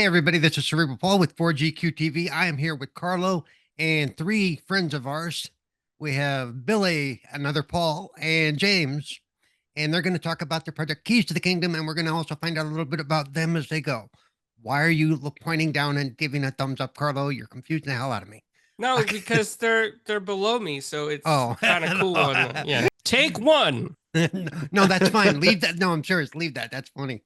everybody, this is Cerebral Paul with 4GQ TV. I am here with Carlo and three friends of ours. We have Billy, another Paul, and James, and they're going to talk about their project Keys to the Kingdom, and we're going to also find out a little bit about them as they go. Why are you pointing down and giving a thumbs up, Carlo? You're confusing the hell out of me. No, because they're below me, so it's Oh. kind of cool on them. Yeah. Take one. No, that's fine. Leave that. No, I'm serious. Leave that. That's funny.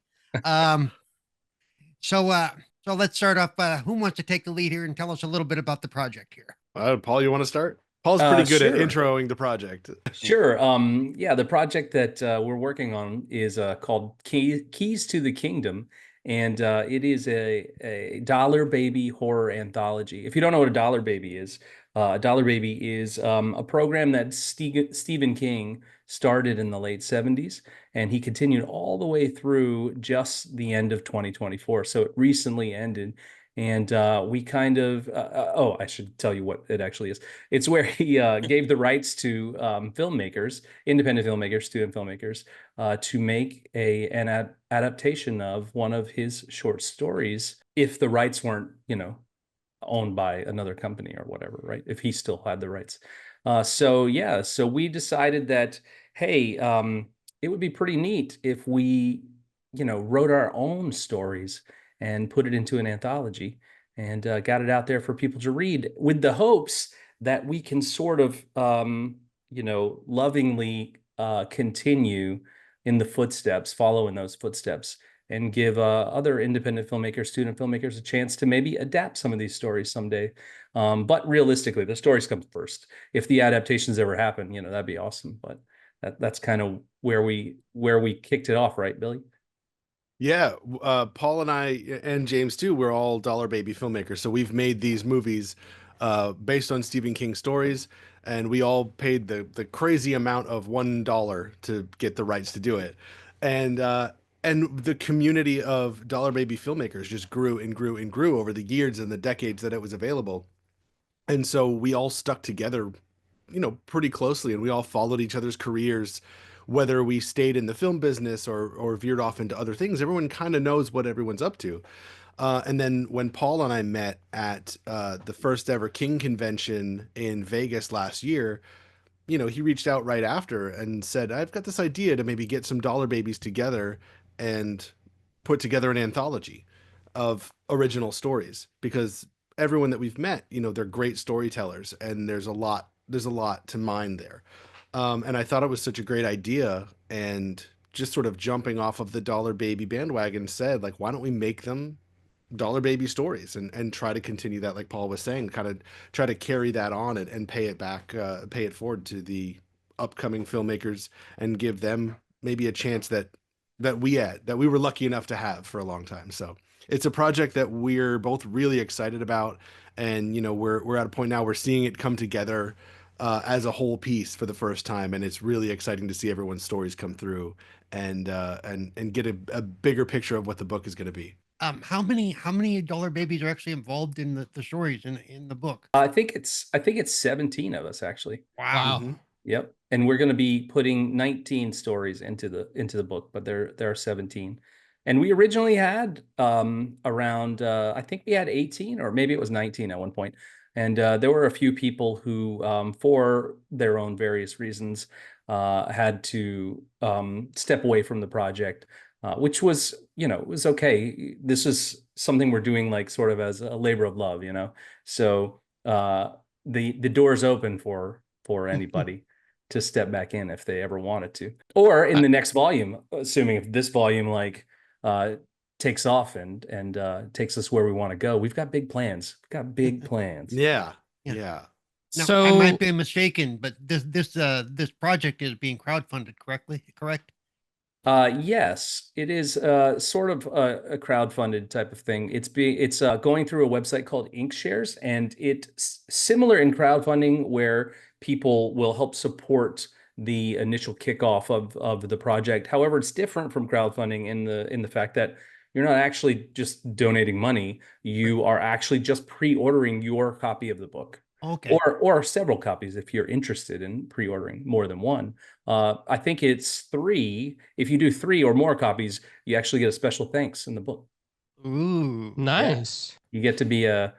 So let's start off. Who wants to take the lead here and tell us a little bit about the project here? Paul, you want to start? Paul's pretty good at Sure. introing the project. Sure. Yeah, the project that we're working on is called Keys to the Kingdom, and it is a Dollar Baby horror anthology. If you don't know what a Dollar Baby is a program that Stephen King started in the late 70s, and he continued all the way through just the end of 2024. So it recently ended. And we kind of, oh, I should tell you what it actually is. It's where he gave the rights to filmmakers, independent filmmakers, student filmmakers, to make an adaptation of one of his short stories if the rights weren't, owned by another company or whatever, right? If he still had the rights. So we decided that, hey, it would be pretty neat if we, wrote our own stories and put it into an anthology and got it out there for people to read, with the hopes that we can sort of, lovingly continue in the footsteps, follow in those footsteps, and give other independent filmmakers, student filmmakers, a chance to maybe adapt some of these stories someday. But realistically, the stories come first. If the adaptations ever happen, that'd be awesome. But that's kind of where we kicked it off, right, Billy? Yeah, Paul and I and James too, we're all Dollar Baby filmmakers. So we've made these movies based on Stephen King stories, and we all paid the crazy amount of $1 to get the rights to do it. And the community of Dollar Baby filmmakers just grew and grew and grew over the years and the decades that it was available. And so we all stuck together, pretty closely, and we all followed each other's careers, whether we stayed in the film business or veered off into other things. Everyone kind of knows what everyone's up to. And then when Paul and I met at the first ever King convention in Vegas last year, he reached out right after and said, I've got this idea to maybe get some Dollar Babies together and put together an anthology of original stories, because everyone that we've met, they're great storytellers, and there's a lot to mine there. And I thought it was such a great idea, and just sort of jumping off of the Dollar Baby bandwagon, said, like, why don't we make them Dollar Baby stories and try to continue that, like Paul was saying, kind of try to carry that on and pay it back, pay it forward to the upcoming filmmakers, and give them maybe a chance that we were lucky enough to have for a long time. So it's a project that we're both really excited about, and we're at a point now we're seeing it come together as a whole piece for the first time, and it's really exciting to see everyone's stories come through and get a bigger picture of what the book is going to be. How many Dollar Babies are actually involved in the stories in the book? I think it's 17 of us, actually. Wow. Mm-hmm. Yep. And we're going to be putting 19 stories into the book, but there are 17. And we originally had around I think we had 18, or maybe it was 19 at one point. And there were a few people who, for their own various reasons, had to step away from the project, which was, it was okay. This is something we're doing like sort of as a labor of love, So the door's open for anybody to step back in if they ever wanted to, or in the next volume, assuming if this volume takes off and takes us where we want to go. We've got big plans. Yeah. Now, So I might be mistaken, but this project is being crowdfunded, correct? Yes, it is sort of a crowdfunded type of thing. It's going through a website called Inkshares, and it's similar in crowdfunding, where people will help support the initial kickoff of the project. However, it's different from crowdfunding in the fact that you're not actually just donating money. You are actually just pre-ordering your copy of the book. Okay. Or several copies if you're interested in pre-ordering more than one. I think it's 3. If you do 3 or more copies, you actually get a special thanks in the book. Ooh. Nice. You get to be a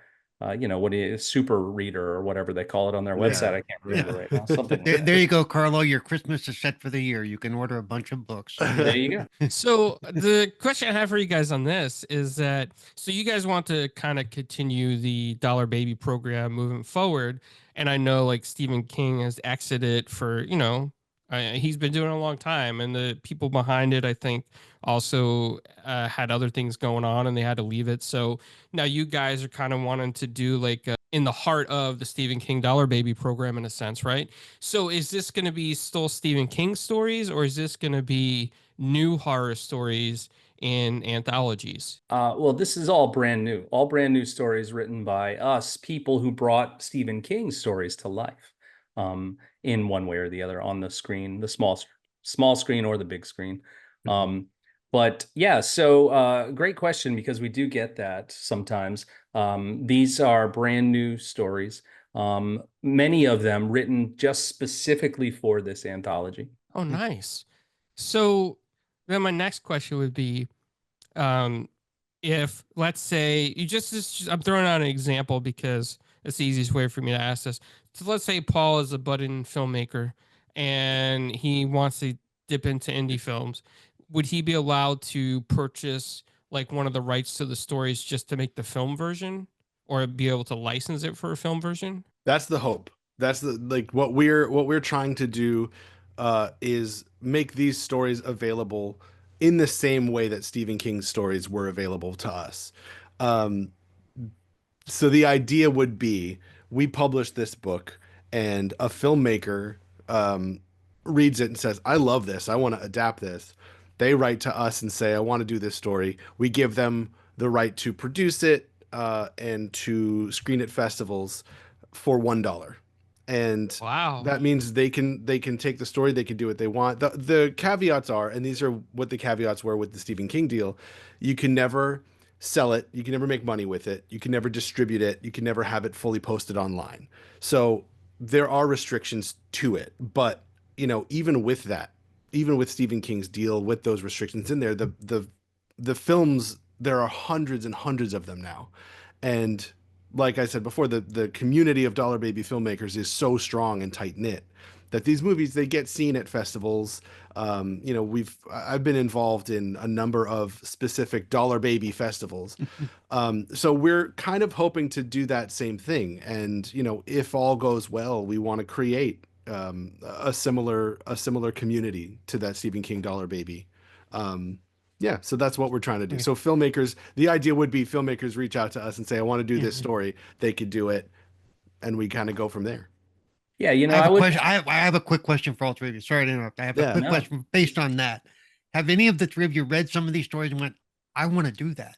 super reader or whatever they call it on their Yeah. website. I can't remember right now. Something like that. There you go, Carlo. Your Christmas is set for the year. You can order a bunch of books. There you go. So the question I have for you guys on this is that, so you guys want to kind of continue the Dollar Baby program moving forward. And I know like Stephen King has exited for, he's been doing it a long time, and the people behind it, I think, also had other things going on and they had to leave it. So now you guys are kind of wanting to do like in the heart of the Stephen King Dollar Baby program in a sense, right? So is this going to be still Stephen King stories, or is this going to be new horror stories in anthologies? Well, this is all brand new stories written by us, people who brought Stephen King's stories to life, in one way or the other on the screen, the small screen or the big screen. But yeah, so great question, because we do get that sometimes. These are brand new stories, many of them written just specifically for this anthology. Oh, nice. So then my next question would be, if let's say you I'm throwing out an example because it's the easiest way for me to ask this. So let's say Paul is a budding filmmaker and he wants to dip into indie films. Would he be allowed to purchase like one of the rights to the stories just to make the film version, or be able to license it for a film version? That's the hope. That's the what we're trying to do is make these stories available in the same way that Stephen King's stories were available to us. So the idea would be, we publish this book and a filmmaker reads it and says, I love this, I want to adapt this. They write to us and say, I want to do this story. We give them the right to produce it and to screen at festivals for $1. And Wow. that means they can take the story, they can do what they want. The caveats are, and these are what the caveats were with the Stephen King deal, you can never sell it, you can never make money with it, you can never distribute it, you can never have it fully posted online. So there are restrictions to it. But even with that, even with Stephen King's deal, with those restrictions in there, the films, there are hundreds and hundreds of them now. And like I said before, the community of Dollar Baby filmmakers is so strong and tight knit that these movies, they get seen at festivals. I've been involved in a number of specific Dollar Baby festivals. So we're kind of hoping to do that same thing. And if all goes well, we want to create a similar community to that Stephen King Dollar Baby. Yeah, so that's what we're trying to do. So filmmakers, the idea would be filmmakers reach out to us and say, I want to do this story. They could do it, and we kind of go from there. Yeah, I have a quick question for all three of you. Sorry to interrupt. I have a quick question based on that. Have any of the three of you read some of these stories and went, I want to do that?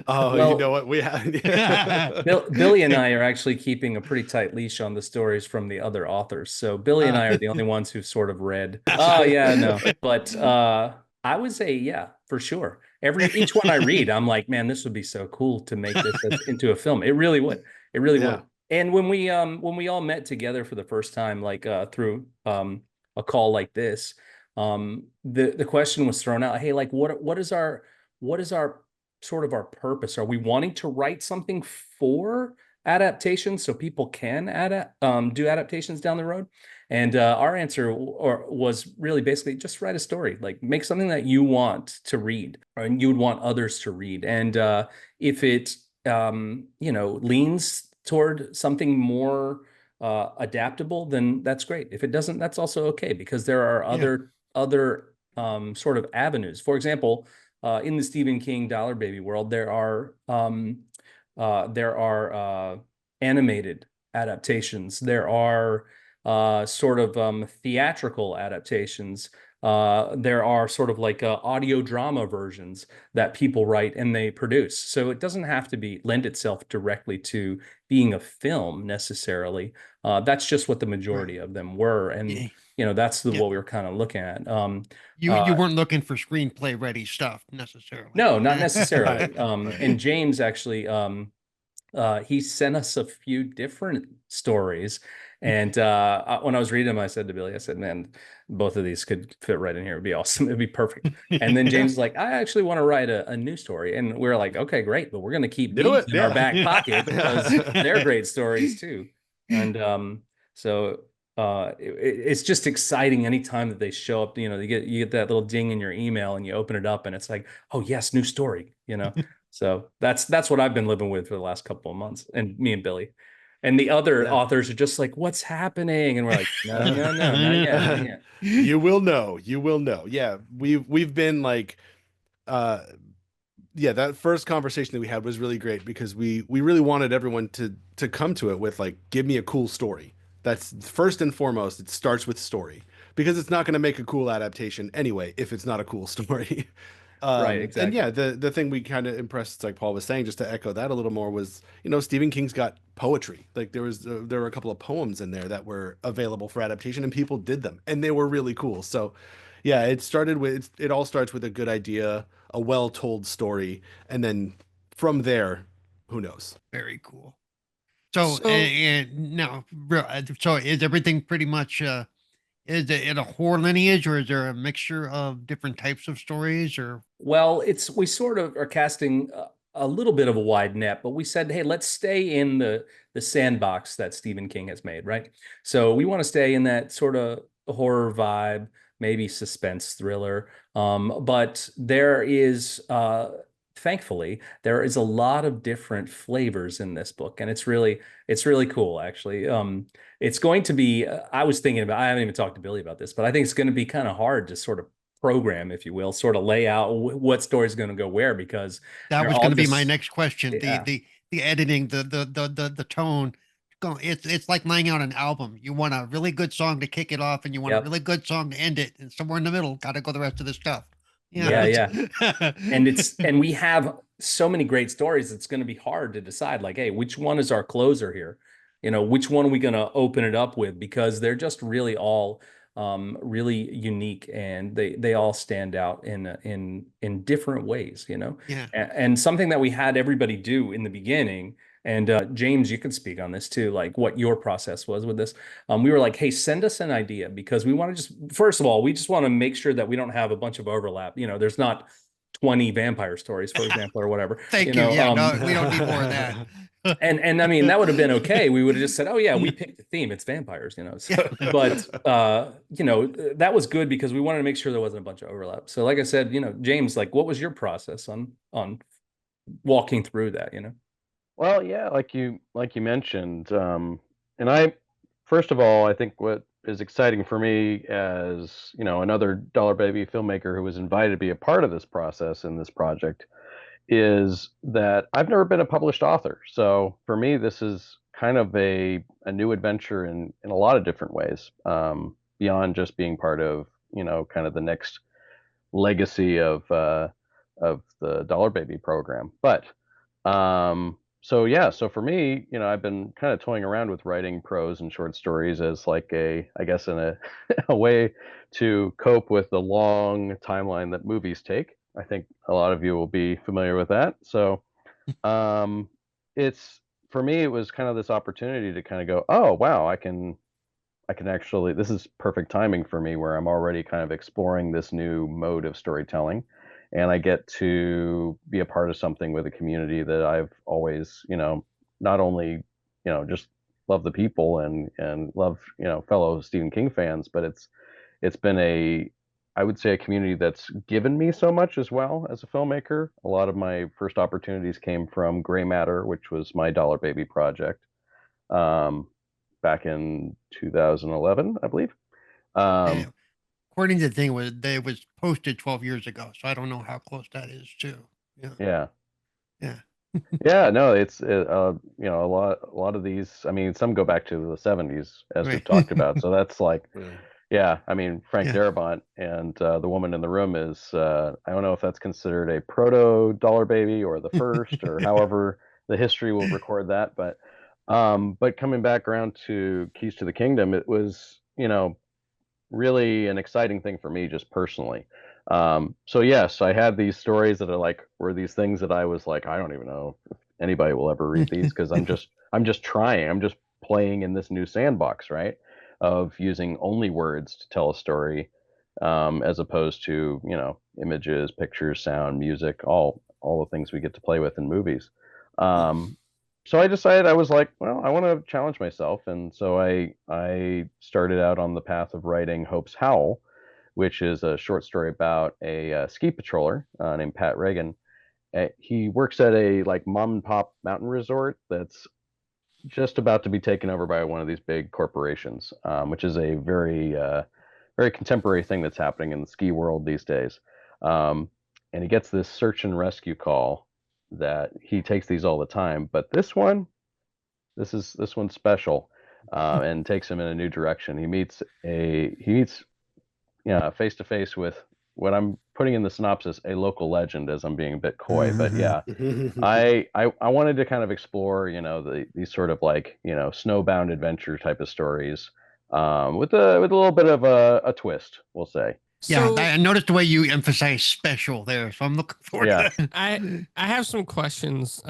Well, you know what we have. Billy and I are actually keeping a pretty tight leash on the stories from the other authors. So Billy and I are the only ones who've sort of read. Oh yeah, no. But I would say, yeah, for sure. Each one I read, I'm like, man, this would be so cool to make this into a film. It really would. It really would. And when we all met together for the first time, like through a call like this, the question was thrown out, hey, like what is our sort of our purpose? Are we wanting to write something for adaptations so people can do adaptations down the road? And our answer was really basically just write a story, like make something that you want to read and you would want others to read. And if it leans toward something more adaptable, then that's great. If it doesn't, that's also okay, because there are other sort of avenues. For example, in the Stephen King Dollar Baby world, there are animated adaptations. There are sort of theatrical adaptations. There are sort of like audio drama versions that people write and they produce. So it doesn't have to lend itself directly to being a film necessarily. That's just what the majority of them were. And that's what we were kind of looking at. You weren't looking for screenplay ready stuff necessarily. No, not necessarily. And James actually, he sent us a few different stories, And when I was reading them, I said to Billy, I said, man, both of these could fit right in here. It'd be awesome. It'd be perfect. And then James is like, I actually want to write a new story. And we're like, okay, great. But we're going to keep these in our back pocket because they're great stories too. And so it's just exciting anytime that they show up. You know, you get that little ding in your email and you open it up and it's like, oh yes, new story, you know. So that's what I've been living with for the last couple of months, and me and Billy. And the other authors are just like, what's happening? And we're like, no, not yet. You will know. You will know. Yeah, we've been like, yeah, that first conversation that we had was really great because we really wanted everyone to come to it with like, give me a cool story. That's first and foremost. It starts with story because it's not going to make a cool adaptation anyway if it's not a cool story. Right, exactly. And yeah, the thing we kind of impressed, like Paul was saying, just to echo that a little more, was, you know, Stephen King's got poetry. Like there were a couple of poems in there that were available for adaptation, and people did them, and they were really cool. So, yeah, it all starts with a good idea, a well-told story, and then from there, who knows? Very cool. So, and now, so is everything pretty much? Is it a horror lineage, or is there a mixture of different types of stories? Or well, we sort of are casting a little bit of a wide net, but we said, hey, let's stay in the sandbox that Stephen King has made, right? So we want to stay in that sort of horror vibe, maybe suspense thriller. But there is thankfully there is a lot of different flavors in this book, and it's really cool, actually. It's going to be, I was thinking about, I haven't even talked to Billy about this, but I think it's going to be kind of hard to sort of program, if you will, sort of lay out what story is going to go where, because that was going to be my next question. Yeah. The editing, the tone. It's like laying out an album. You want a really good song to kick it off, and you want a really good song to end it, and somewhere in the middle, got to go the rest of the stuff. Yeah. And we have so many great stories. It's going to be hard to decide, like, hey, which one is our closer here? You know, which one are we going to open it up with? Because they're just really all really unique, and they all stand out in different ways, you know. Yeah. And something that we had everybody do in the beginning, and James, you could speak on this too, like what your process was with this. We were like, hey, send us an idea, because we want to first of all, we just want to make sure that we don't have a bunch of overlap. You know, there's not 20 vampire stories, for example, or whatever. Thank you. Yeah, no, we don't need more of that. And I mean, that would have been okay. We would have just said, oh yeah, we picked the theme, it's vampires, you know. So, but you know, that was good because we wanted to make sure there wasn't a bunch of overlap. So like I said, you know, James, like, what was your process on walking through that, you know? Well, yeah, like you mentioned, and first of all, I think what is exciting for me as, you know, another Dollar Baby filmmaker who was invited to be a part of this process in this project, is that I've never been a published author. So for me, this is kind of a new adventure in a lot of different ways, beyond just being part of, you know, kind of the next legacy of the Dollar Baby program. But so yeah, so for me, you know, I've been kind of toying around with writing prose and short stories as like I guess in a way to cope with the long timeline that movies take. I think a lot of you will be familiar with that. So it's, for me, it was kind of this opportunity to kind of go, oh wow, I can actually, this is perfect timing for me, where I'm already kind of exploring this new mode of storytelling, and I get to be a part of something with a community that I've always, you know, not only, you know, just love the people and love, you know, fellow Stephen King fans, but it's been I would say a community that's given me so much as well as a filmmaker. A lot of my first opportunities came from Gray Matter, which was my Dollar Baby project, back in 2011, I believe. According to the thing, it was posted 12 years ago, so I don't know how close that is too. Yeah. Yeah. No, it's you know, a lot of these, I mean, some go back to the 70s, as we've talked about. So that's like, yeah, I mean, Frank Darabont and The Woman in the Room is, I don't know if that's considered a proto Dollar Baby or the first, or however the history will record that. But coming back around to Keys to the Kingdom, it was, you know, really an exciting thing for me just personally. So yes, I had these stories that were these things that I was like, I don't even know if anybody will ever read these, because I'm just trying. I'm just playing in this new sandbox, right? Of using only words to tell a story, as opposed to, you know, images, pictures, sound, music, all the things we get to play with in movies. So I decided, I was like, well, I want to challenge myself, and so I started out on the path of writing Hope's Howl, which is a short story about a ski patroller named Pat Reagan. He works at a like mom and pop mountain resort that's just about to be taken over by one of these big corporations, which is a very contemporary thing that's happening in the ski world these days. And he gets this search and rescue call that he takes these all the time, but this one's special, and takes him in a new direction. He meets face to face with what I'm putting in the synopsis, a local legend, as I'm being a bit coy. But yeah, I wanted to kind of explore, you know, these sort of like, you know, snowbound adventure type of stories, with a little bit of a twist, we'll say. Yeah, So I noticed the way you emphasize special there, so I'm looking forward Yeah. to that. I have some questions.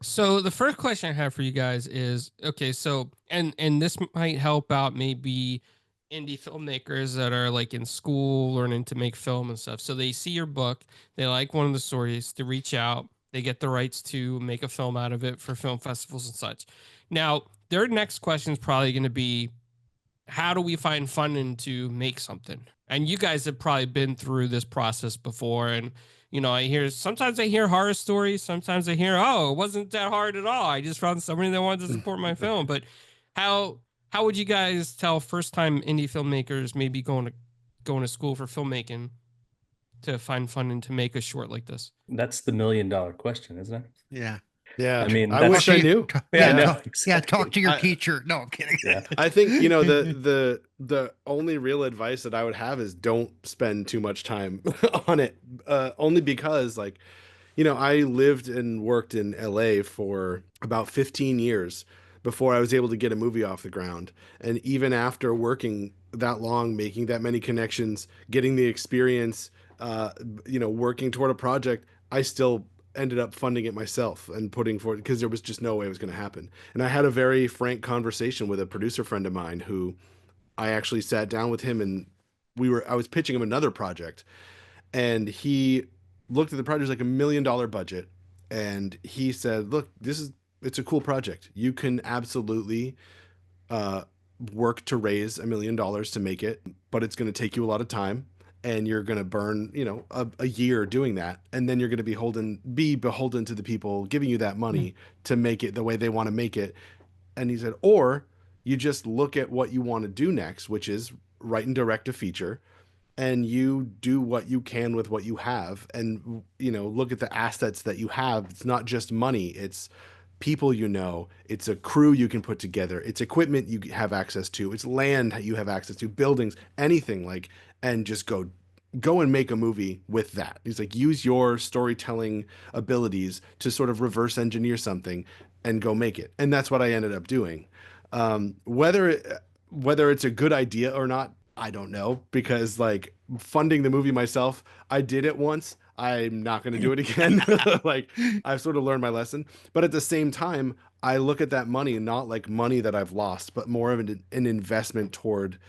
So the first question I have for you guys is, okay, so and this might help out maybe indie filmmakers that are like in school learning to make film and stuff. So they see your book, they like one of the stories, they reach out, they get the rights to make a film out of it for film festivals and such. Now, their next question is probably going to be, how do we find funding to make something? And you guys have probably been through this process before. And, you know, sometimes I hear horror stories. Sometimes I hear, oh, it wasn't that hard at all. I just found somebody that wanted to support my film. But how would you guys tell first time indie filmmakers maybe going to school for filmmaking to find funding to make a short like this? That's the $1 million question, isn't it? Yeah. Yeah, I mean, I wish I knew. Yeah, Yeah, no, talk, yeah, exactly. talk to your I- teacher. No, I'm kidding. Yeah. I think, you know, the only real advice that I would have is don't spend too much time on it. Only because, like, you know, I lived and worked in LA for about 15 years before I was able to get a movie off the ground. And even after working that long, making that many connections, getting the experience, you know, working toward a project, I still ended up funding it myself and putting forward, because there was just no way it was going to happen. And I had a very frank conversation with a producer friend of mine who I actually sat down with him, and I was pitching him another project, and he looked at the project, like $1 million budget. And he said, look, it's a cool project. You can absolutely, work to raise $1 million to make it, but it's going to take you a lot of time, and you're going to burn, you know, a year doing that. And then you're going to be beholden to the people giving you that money to make it the way they want to make it. And he said, or you just look at what you want to do next, which is write and direct a feature, and you do what you can with what you have, and, you know, look at the assets that you have. It's not just money, it's people, you know, it's a crew you can put together, it's equipment you have access to, it's land you have access to, buildings, anything, like, and just go and make a movie with that. He's like, use your storytelling abilities to sort of reverse engineer something and go make it. And that's what I ended up doing. Whether it's a good idea or not, I don't know, because, like, funding the movie myself, I did it once. I'm not going to do it again. Like, I've sort of learned my lesson. But at the same time, I look at that money not like money that I've lost, but more of an investment toward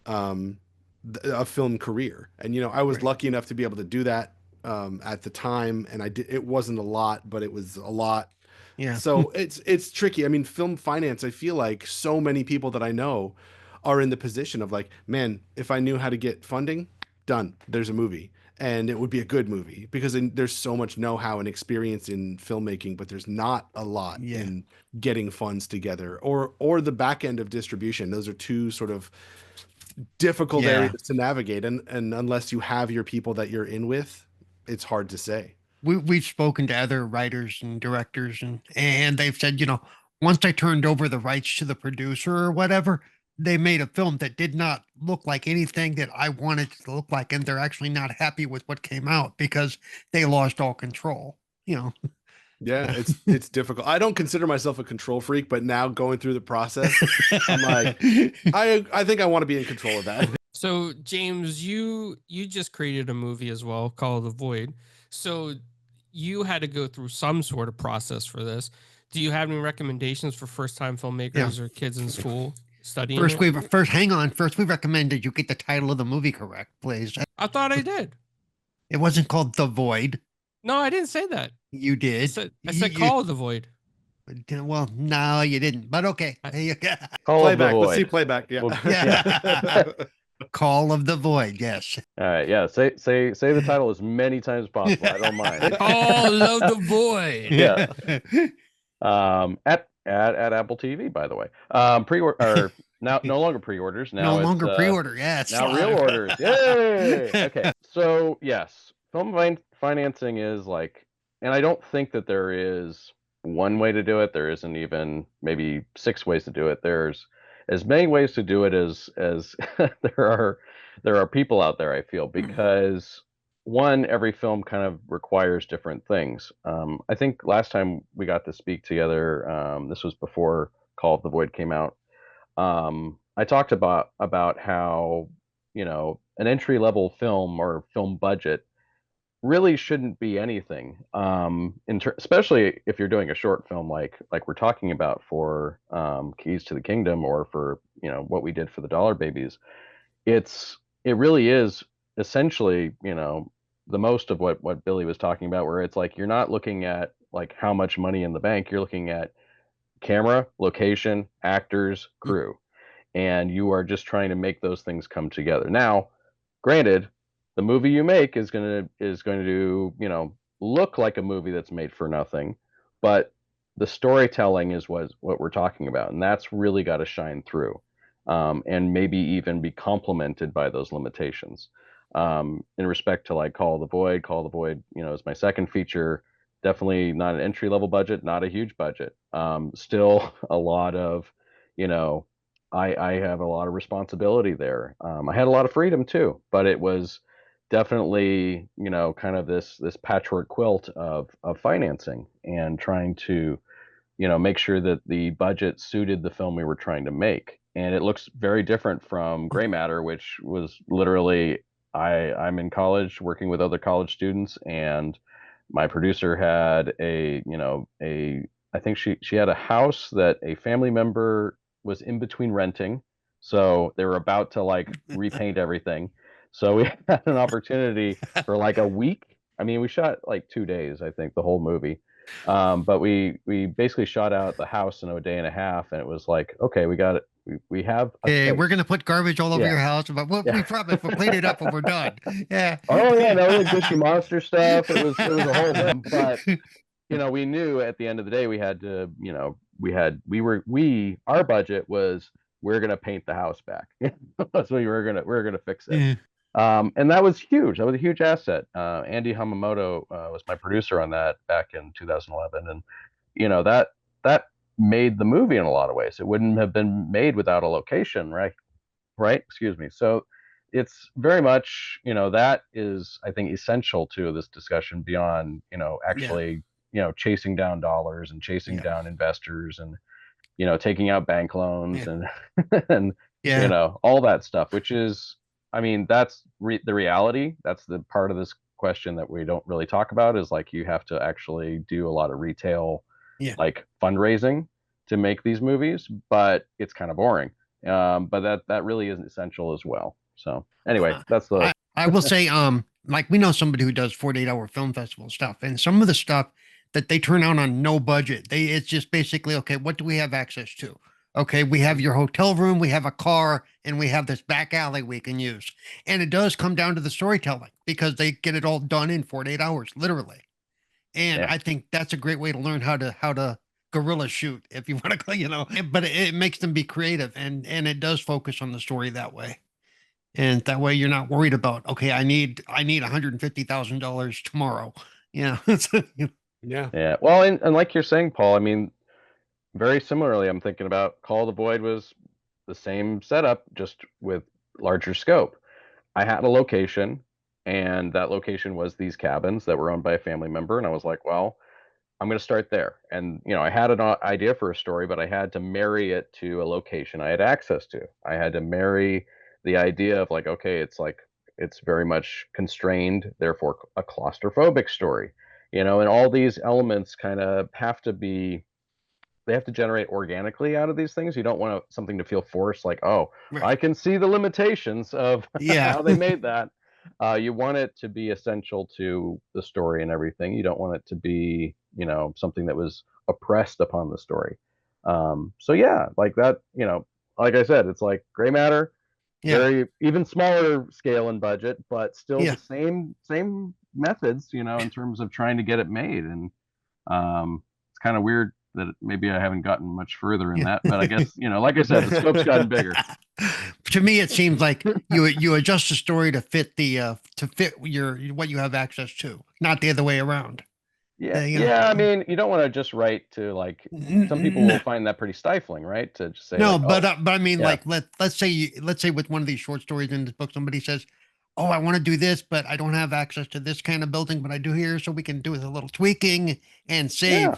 a film career. And, you know, I was lucky enough to be able to do that at the time, and it wasn't a lot, but it was a lot. Yeah. So it's tricky. I mean, film finance, I feel like so many people that I know are in the position of like, man, if I knew how to get funding, done, there's a movie, and it would be a good movie, because there's so much know-how and experience in filmmaking, but there's not a lot in getting funds together, or the back end of distribution. Those are two sort of difficult areas to navigate, and unless you have your people that you're in with, it's hard to say. We've spoken to other writers and directors, and they've said, you know, once I turned over the rights to the producer or whatever, they made a film that did not look like anything that I wanted it to look like, and they're actually not happy with what came out because they lost all control. You know. Yeah, it's difficult. I don't consider myself a control freak, but now going through the process, I'm like, I think I want to be in control of that. So James, you just created a movie as well called The Void. So you had to go through some sort of process for this. Do you have any recommendations for first-time filmmakers or kids in school studying First, it? hang on. First, we recommended you get the title of the movie correct, please. I thought I did. It wasn't called The Void. No, I didn't say that. You I did. said Call of the Void. Well, no, you didn't. But okay. Call of the Playback. Let's see Void. playback. Yeah. Well, Yeah. Call of the Void. Yes. All right, yeah. Say the title as many times as possible. I don't mind. Call of the Void. Yeah. At Apple TV, by the way. Pre-order now no longer pre-orders. Now No it's, longer pre-order. Yes. now real orders. Yay! Okay. So yes, financing is like, and I don't think that there is one way to do it. There isn't even maybe 6 ways to do it. There's as many ways to do it as there are people out there, I feel, because one, every film kind of requires different things. I think last time we got to speak together, this was before Call of the Void came out. I talked about how, you know, an entry level film or film budget really shouldn't be anything. Especially if you're doing a short film like we're talking about for Keys to the Kingdom, or for, you know, what we did for the Dollar Babies. It really is essentially, you know, the most of what Billy was talking about, where it's like you're not looking at like how much money in the bank, you're looking at camera, location, actors, crew, and you are just trying to make those things come together. Now, granted, the movie you make is going to, you know, look like a movie that's made for nothing, but the storytelling is what we're talking about, and that's really got to shine through, and maybe even be complemented by those limitations. In respect to like Call of the Void, you know, is my second feature. Definitely not an entry level budget, not a huge budget. Still a lot of, you know, I have a lot of responsibility there. I had a lot of freedom too, but it was definitely, you know, kind of this patchwork quilt of financing and trying to, you know, make sure that the budget suited the film we were trying to make. And it looks very different from Gray Matter, which was literally I'm in college working with other college students, and my producer had I think she had a house that a family member was in between renting, so they were about to like repaint everything. So we had an opportunity for like a week. I mean, we shot like 2 days, I think, the whole movie. But we basically shot out the house in a day and a half, and it was like, okay, we got it. We have. Hey, we're gonna put garbage all over Yeah. your house, but we promise we'll clean it up when we're done. Yeah. Oh yeah, no, we had Gushy Monster stuff. It was a whole thing. But you know, we knew at the end of the day we had to, you know, our budget was we're gonna paint the house back. So we were gonna fix it. Yeah. And that was huge. That was a huge asset. Andy Hamamoto was my producer on that back in 2011, and you know that made the movie in a lot of ways. It wouldn't have been made without a location, right? Excuse me. So it's very much, you know, that is, I think, essential to this discussion beyond, you know, actually, you know, chasing down dollars and chasing down investors and, you know, taking out bank loans and and you know, all that stuff, which is, I mean, that's the reality. That's the part of this question that we don't really talk about, is like you have to actually do a lot of retail like fundraising to make these movies, but it's kind of boring. But that really isn't essential as well. So anyway, that's the I will say, like we know somebody who does 48-hour film festival stuff, and some of the stuff that they turn out on no budget, it's just basically, okay, what do we have access to? Okay, we have your hotel room, we have a car, and we have this back alley we can use. And it does come down to the storytelling, because they get it all done in 48 hours, literally. And I think that's a great way to learn how to guerrilla shoot, if you want to, you know, but it makes them be creative, and it does focus on the story that way. And that way you're not worried about, okay, I need $150,000 tomorrow. Yeah. Yeah. Well, and like you're saying, Paul, I mean, very similarly, I'm thinking about Call of the Void was the same setup, just with larger scope. I had a location, and that location was these cabins that were owned by a family member. And I was like, well, I'm going to start there. And, you know, I had an idea for a story, but I had to marry it to a location I had access to. I had to marry the idea of like, okay, it's very much constrained, therefore a claustrophobic story, you know, and all these elements kind of have to be they have to generate organically out of these things. You don't want something to feel forced, like, oh, Right. I can see the limitations of Yeah. how they made that. You want it to be essential to the story and everything. You don't want it to be, you know, something that was oppressed upon the story. So yeah, like that, you know, like I said, it's like gray matter, Yeah. very even smaller scale and budget, but still Yeah. the same methods, you know, in terms of trying to get it made. And it's kind of weird that maybe I haven't gotten much further in that, but I guess, you know, like I said, the scope's gotten bigger. To me, it seems like you adjust the story to fit your what you have access to, not the other way around. Yeah, You know. yeah. I mean, you don't want to just write to, like, some people will find that pretty stifling, right? To just say, No, like, but oh, but I mean, yeah. like let's say with one of these short stories in this book, somebody says, "Oh, I want to do this, but I don't have access to this kind of building, but I do here, so we can do with a little tweaking and save Yeah.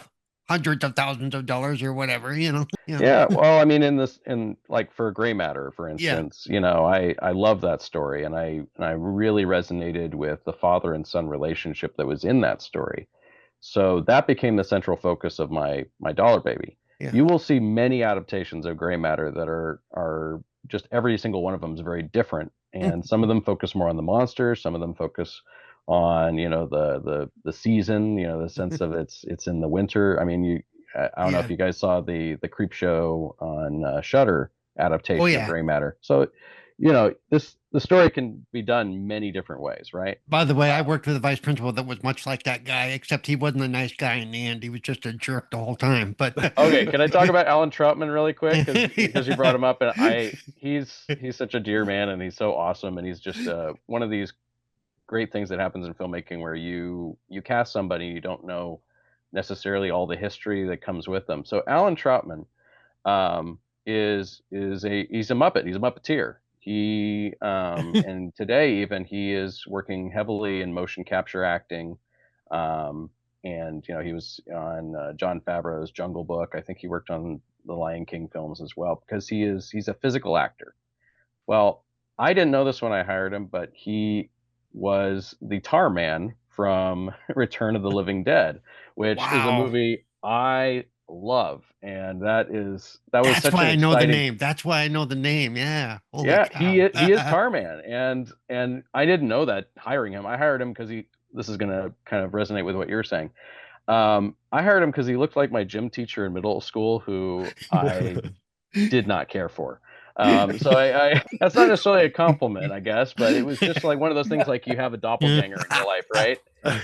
hundreds of thousands of dollars or whatever." You know. Yeah, well, I mean, in like for gray matter, for Yeah. instance, you know, I love that story, and I really resonated with the father and son relationship that was in that story. So that became the central focus of my Dollar Baby. Yeah. You will see many adaptations of gray matter that are just every single one of them is very different, and some of them focus more on the monster, some of them focus on, you know, the season, you know, the sense of it's in the winter. I mean, I don't know Yeah. if you guys saw the Creep Show on Shudder adaptation Oh, of yeah. gray matter. So, you know, the story can be done many different ways, right? By the way, I worked with a vice principal that was much like that guy, except he wasn't a nice guy in the end. He was just a jerk the whole time. But Okay, can I talk about Alan Troutman really quick? Because you Yeah. brought him up, and he's such a dear man, and he's so awesome, and he's just one of these great things that happens in filmmaking where you cast somebody, you don't know necessarily all the history that comes with them. So Alan Troutman is he's a Muppet, he's a Muppeteer. He and today even he is working heavily in motion capture acting. Um, and you know, he was on Jon Favreau's Jungle Book. I think he worked on the Lion King films as well, because he's a physical actor. Well, I didn't know this when I hired him, but he was the Tar Man from Return of the Living Dead, which is a Wow. movie I love, and that was That's such why an I know the exciting. name. That's why I know the name. Yeah. Holy Yeah, cow. he is Tar Man, and I didn't know that hiring him. I hired him because this is gonna kind of resonate with what you're saying. I hired him because he looked like my gym teacher in middle school, who I did not care for. So I that's not necessarily a compliment, I guess, but it was just like one of those things, like you have a doppelganger in your life, right?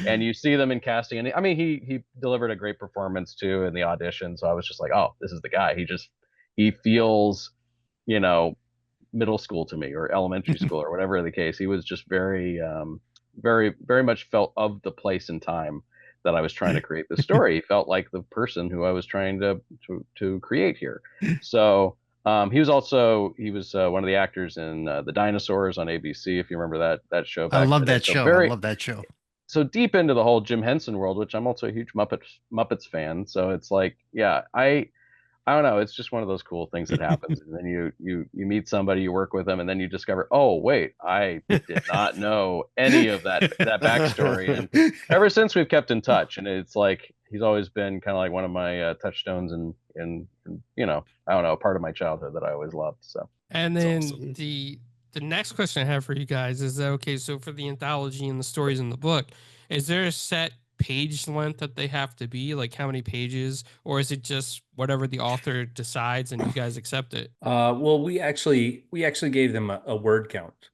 And you see them in casting, and I mean, he delivered a great performance too in the audition. So I was just like, oh, this is the guy. He feels, you know, middle school to me, or elementary school, or whatever the case. He was just very, very much felt of the place and time that I was trying to create the story. He felt like the person who I was trying to create here. So he was one of the actors in The Dinosaurs on ABC, if you remember that show. I Back love in the day. that So show. very, I love that show. so deep into the whole Jim Henson world, which I'm also a huge Muppets fan. So it's like, yeah, I don't know. It's just one of those cool things that happens, and then you meet somebody, you work with them, and then you discover, oh wait, I did not know any of that backstory. And ever since, we've kept in touch, and it's like he's always been kind of like one of my touchstones, and you know, I don't know, a part of my childhood that I always loved. So. And That's then awesome. the next question I have for you guys is that, okay, so for the anthology and the stories in the book, is there a set page length that they have to be, like how many pages, or is it just whatever the author decides and you guys accept it? Well, we actually gave them a word count.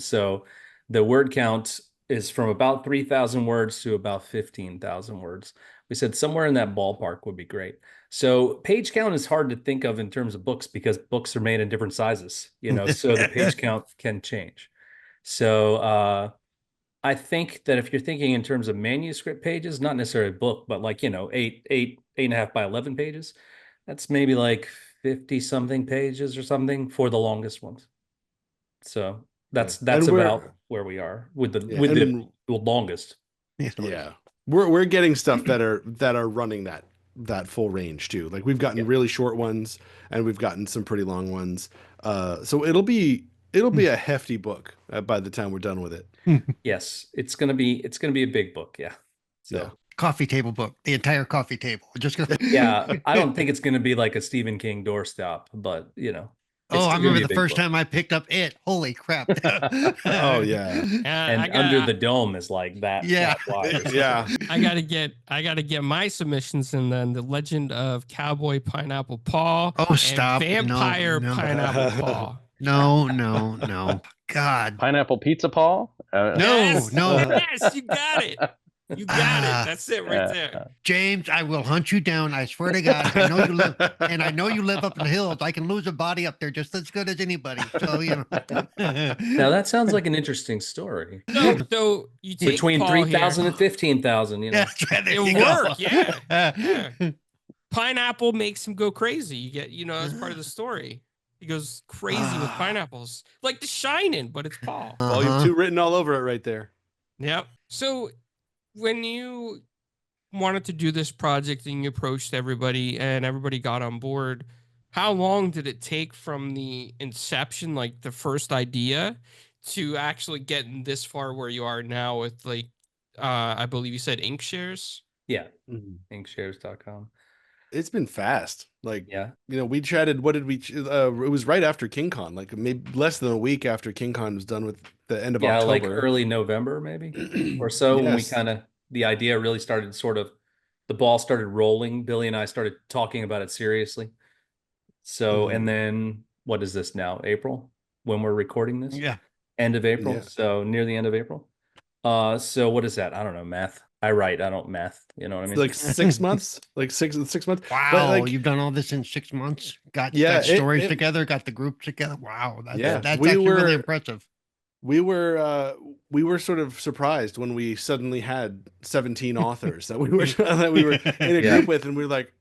So the word count is from about 3,000 words to about 15,000 words. We said somewhere in that ballpark would be great. So page count is hard to think of in terms of books, because books are made in different sizes, you know, so the page count can change. So I think that if you're thinking in terms of manuscript pages, not necessarily a book, but like, you know, eight and a half by 11 pages, that's maybe like 50 something pages or something for the longest ones. So that's about where we are with the longest stories. Yeah, we're getting stuff that are running that full range too. Like we've gotten really short ones, and we've gotten some pretty long ones. So it'll be a hefty book by the time we're done with it. Yes, it's gonna be a big book. Yeah. So. Yeah. coffee table book, the entire coffee table. Just gonna... Yeah, I don't think it's going to be like a Stephen King doorstop, but you know, it's Oh, I still gonna remember be a the big first book. time I picked up it. Holy crap! Oh yeah, And Under the Dome is like that. Yeah. that wide. yeah. I gotta get my submissions, and then the Legend of Cowboy Pineapple Paw. Oh, and stop! Vampire No, no. Pineapple Paw. No. God. Pineapple pizza paw. No, Yes, no. yes, you got it. You got it. That's it right there. James, I will hunt you down. I swear to God. I know you live, and I know you live up in the hills. I can lose a body up there just as good as anybody. So you know. Now that sounds like an interesting story. So you take Between Paul 3,000 here. and 15,000, you know. Yeah, there It'll you go. work, yeah. Pineapple makes him go crazy. You get, that's part of the story. He goes crazy with pineapples, like The Shining, but it's Paul. Volume 2 written all over it right there. Yep. So when you wanted to do this project and you approached everybody and everybody got on board, how long did it take from the inception, like the first idea, to actually getting this far where you are now with, like, I believe you said Inkshares? Yeah. Inkshares.com. It's been fast. Like, Yeah. We chatted. What did we? It was right after King Con, like maybe less than a week after King Con was done, with the end of October. Like early November, maybe or so, when we the idea really started, sort of, the ball started rolling. Billy and I started talking about it seriously. So, and then what is this now? April, when we're recording this? Yeah. End of April. Yeah. So near the end of April. So what is that? I don't know, math. I write, I don't math. You know what I mean? Like 6 months, like six months. Wow, But, like, you've done all this in 6 months. Got it- together, got the group together. Wow, that's Yeah, that's we actually really were- impressive. we were sort of surprised when we suddenly had 17 authors that we were in a group with, and we were like,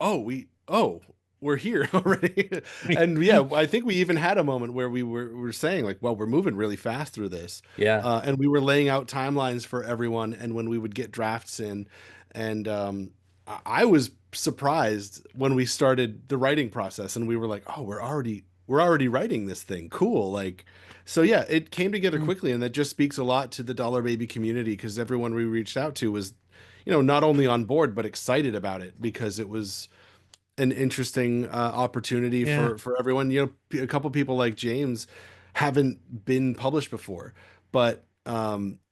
we're here already. And yeah, I think we even had a moment where we were saying, like, well, we're moving really fast through this. Yeah. And we were laying out timelines for everyone, and when we would get drafts in, and I was surprised when we started the writing process, and we were like, oh, we're already writing this thing. Cool. Like, so yeah, it came together quickly, and that just speaks a lot to the Dollar Baby community, because everyone we reached out to was, not only on board but excited about it, because it was an interesting opportunity for everyone. A couple people like James haven't been published before, but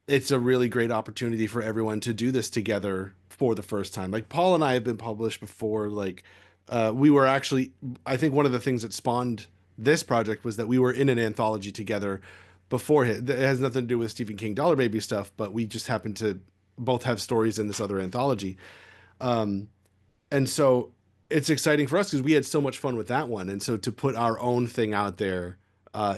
it's a really great opportunity for everyone to do this together for the first time. Like, Paul and I have been published before. Like, we were actually, I think one of the things that spawned this project was that we were in an anthology together before it. It has nothing to do with Stephen King Dollar Baby stuff, but we just happened to both have stories in this other anthology. And so it's exciting for us because we had so much fun with that one. And so to put our own thing out there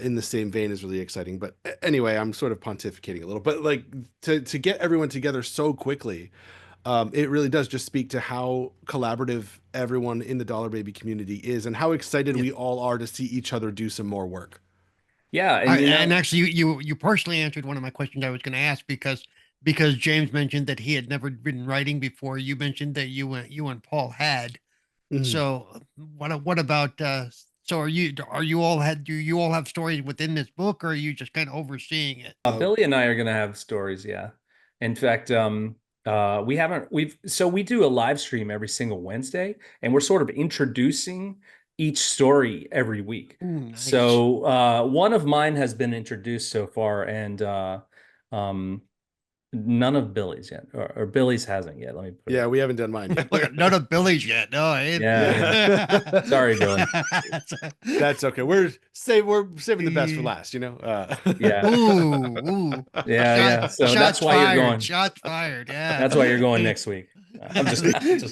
in the same vein is really exciting. But anyway, I'm sort of pontificating a little, but like to get everyone together so quickly, it really does just speak to how collaborative everyone in the Dollar Baby community is, and how excited we all are to see each other do some more work. Yeah. And actually, you partially answered one of my questions I was going to ask, because James mentioned that he had never been writing before. You mentioned that you and Paul had. Mhm. So what about so do you all have stories within this book, or are you just kind of overseeing it? Billy and I are going to have stories. Yeah. In fact, we do a live stream every single Wednesday, and we're sort of introducing each story every week. Ooh, nice. So one of mine has been introduced so far, and none of Billy's yet, or Billy's hasn't yet. Let me put Yeah, we haven't done mine yet. Look, none of Billy's yet. No, Yeah. Sorry, Billy. That's okay. We're saving the best for last, Yeah. Ooh. Yeah. So that's why fired. you're going. Shots fired. Yeah. That's why you're going next week. I'm just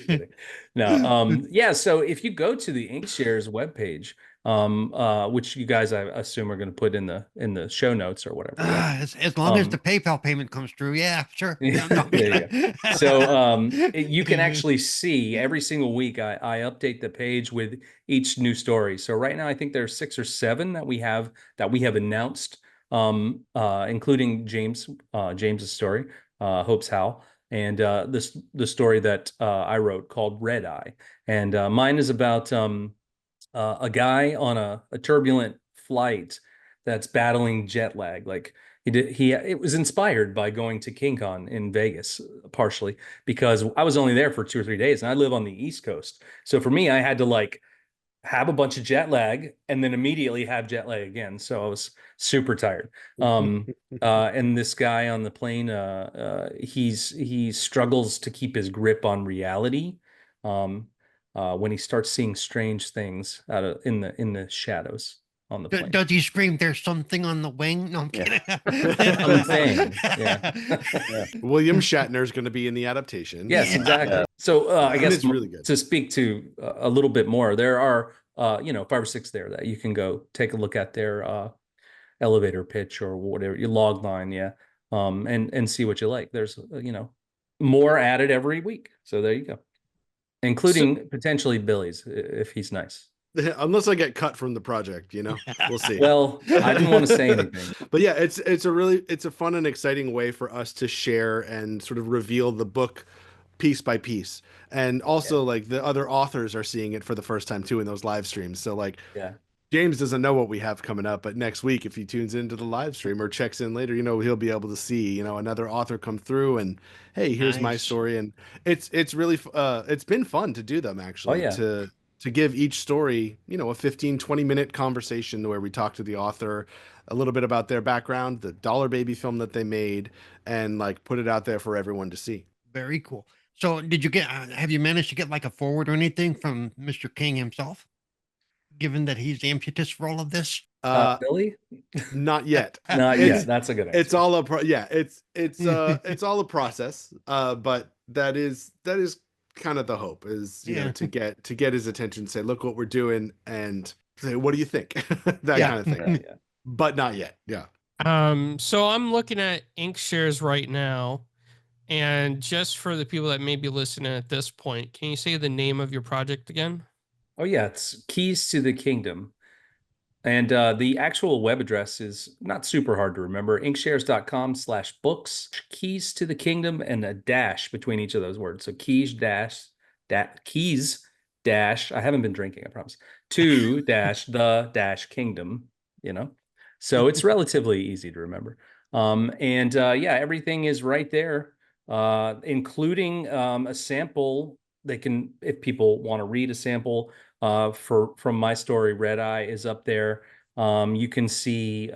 kidding. No. Yeah. So if you go to the Inkshares webpage, which you guys, I assume, are going to put in the show notes or whatever. As long as the PayPal payment comes through, yeah, sure. There you go. So you can actually see every single week I update the page with each new story. So right now I think there's 6 or 7 that we have announced, including James's story, Hope's Howl, and the story that I wrote called Red Eye, and mine is about a guy on a turbulent flight that's battling jet lag. Like, It was inspired by going to King Con in Vegas, partially because I was only there for 2 or 3 days and I live on the East Coast. So for me, I had to like have a bunch of jet lag and then immediately have jet lag again. So I was super tired. And this guy on the plane, he struggles to keep his grip on reality. When he starts seeing strange things in the shadows on the plane. Does he scream, "There's something on the wing"? No, I'm kidding. Something, yeah. William Shatner is going to be in the adaptation. Yes, exactly. So I And guess it's really good. to speak to a little bit more, there are 5 or 6 there that you can go take a look at their elevator pitch or whatever, your log line, and see what you like. There's more added every week. So there you go, including potentially Billy's if he's nice. Unless I get cut from the project, we'll see. Well, I didn't want to say anything. But yeah, it's a fun and exciting way for us to share and sort of reveal the book piece by piece. And also like the other authors are seeing it for the first time too in those live streams. So like James doesn't know what we have coming up, but next week, if he tunes into the live stream or checks in later, he'll be able to see, another author come through and, hey, here's my story. And it's really, it's been fun to do them actually, to give each story, a 15-20 minute conversation where we talk to the author a little bit about their background, the Dollar Baby film that they made, and like put it out there for everyone to see. Very cool. So have you managed to get like a forward or anything from Mr. King himself? Given that he's the impetus for all of this? Billy? Not yet. Not yet. That's a good answer. It's all it's all a process. But that is kind of the hope is, to get his attention, say, look what we're doing and say, what do you think? That kind of thing. But not yet. Yeah. So I'm looking at Inkshares right now. And just for the people that may be listening at this point, can you say the name of your project again? Oh, yeah. It's Keys to the Kingdom. And the actual web address is not super hard to remember. Inkshares.com/books, Keys to the Kingdom, and a dash between each of those words. So keys dash, I haven't been drinking, I promise, to dash the dash kingdom, So it's relatively easy to remember. Everything is right there, including a sample. They can, if people want to read a sample, from my story, Red Eye is up there. You can see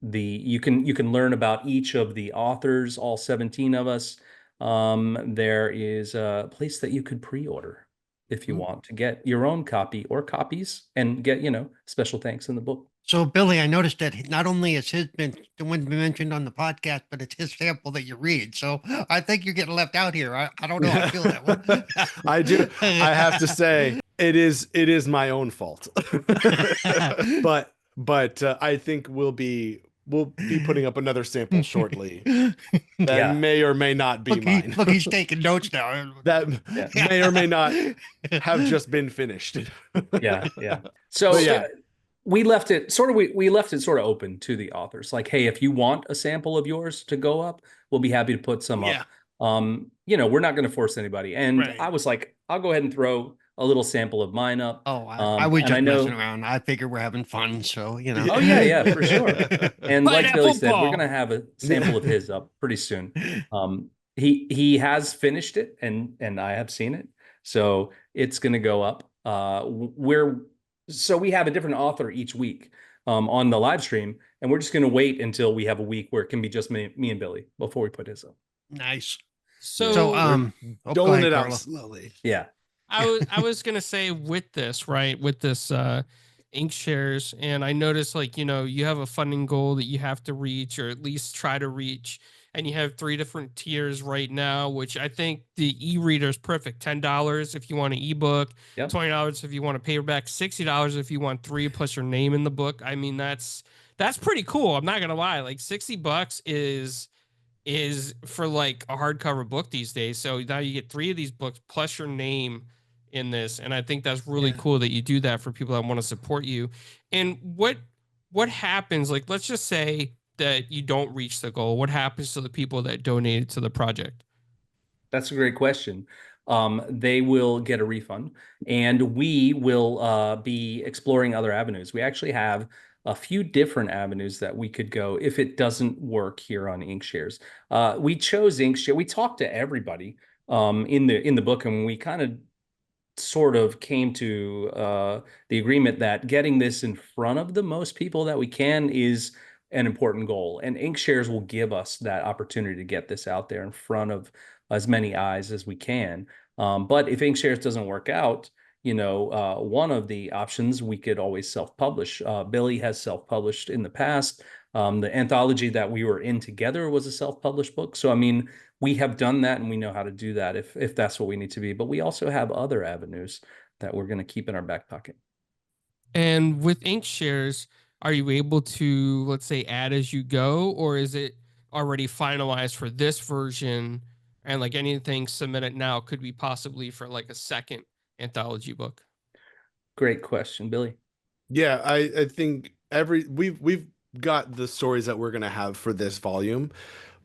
you can learn about each of the authors, all 17 of us. There is a place that you could pre-order if you want to get your own copy or copies and get special thanks in the book. So Billy, I noticed that not only is his been the one mentioned on the podcast, but it's his sample that you read. So I think you're getting left out here. I don't know. I feel that one. I do. I have to say it is my own fault. but I think we'll be putting up another sample shortly that may or may not be mine. Look, he's taking notes now. That may or may not have just been finished. Yeah. So we left it sort of open to the authors. Like, hey, if you want a sample of yours to go up, we'll be happy to put some up. We're not going to force anybody. And I was like, I'll go ahead and throw a little sample of mine up. Oh, I was just messing around. I figure we're having fun, so Oh yeah, for sure. And like Billy said, we're gonna have a sample of his up pretty soon. He has finished it, and I have seen it, so it's gonna go up. So we have a different author each week on the live stream, and we're just gonna wait until we have a week where it can be just me and Billy before we put his up. Nice. So doling it out slowly. Yeah. I was gonna say with this Inkshares, and I noticed you have a funding goal that you have to reach or at least try to reach, and you have 3 different tiers right now, which I think the e-reader is perfect. $10 if you want an ebook, $20 if you want a paperback, $60 if you want 3 plus your name in the book. I mean, that's pretty cool. I'm not gonna lie, like $60 is for like a hardcover book these days. So now you get 3 of these books plus your name in this, and I think that's really cool that you do that for people that want to support you. And what happens, like, let's just say that you don't reach the goal, what happens to the people that donated to the project? That's a great question. They will get a refund, and we will be exploring other avenues. We actually have a few different avenues that we could go if it doesn't work here on Inkshares. We chose Inkshare. We talked to everybody in the book, and we kind of sort of came to the agreement that getting this in front of the most people that we can is an important goal. And Inkshares will give us that opportunity to get this out there in front of as many eyes as we can. But if Inkshares doesn't work out, one of the options, we could always self-publish. Billy has self-published in the past. The anthology that we were in together was a self-published book. So, I mean, we have done that and we know how to do that if that's what we need to be. But we also have other avenues that we're going to keep in our back pocket. And with Inkshares, are you able to, let's say, add as you go, or is it already finalized for this version? And like anything submitted now could be possibly for like a second anthology book. Great question, Billy. Yeah, I think we've got the stories that we're gonna have for this volume,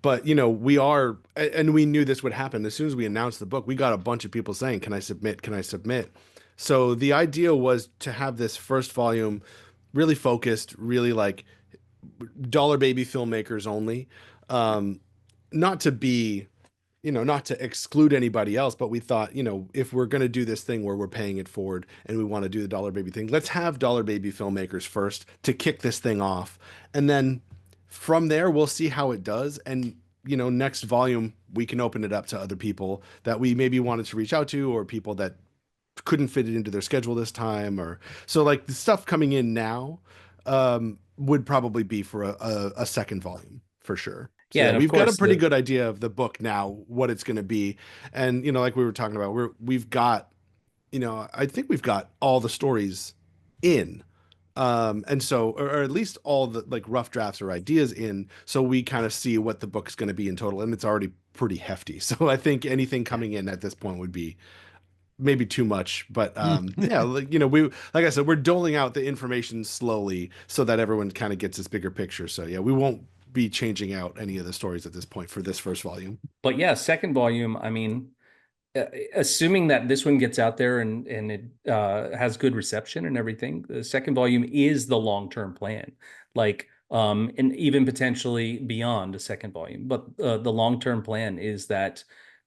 but we are, and we knew this would happen as soon as we announced the book. We got a bunch of people saying, "Can I submit? Can I submit?" So the idea was to have this first volume really focused, really like dollar baby filmmakers only, not to be, not to exclude anybody else, but we thought, if we're going to do this thing where we're paying it forward and we want to do the dollar baby thing, let's have dollar baby filmmakers first to kick this thing off. And then from there, we'll see how it does. And, next volume, we can open it up to other people that we maybe wanted to reach out to, or people that couldn't fit it into their schedule this time. Or so like the stuff coming in now would probably be for a second volume for sure. So Yeah, and we've got a pretty good idea of the book now, what it's going to be. And, like we were talking about, we've got, I think we've got all the stories in. And so, or at least all the like rough drafts or ideas in, so we kind of see what the book's going to be in total. And it's already pretty hefty. So I think anything coming in at this point would be maybe too much, but yeah, like, like I said, we're doling out the information slowly so that everyone kind of gets this bigger picture. So yeah, we won't be changing out any of the stories at this point for this first volume. But yeah, second volume, I mean, assuming that this one gets out there and it has good reception and everything, the second volume is the long-term plan, like and even potentially beyond a second volume. But the long-term plan is that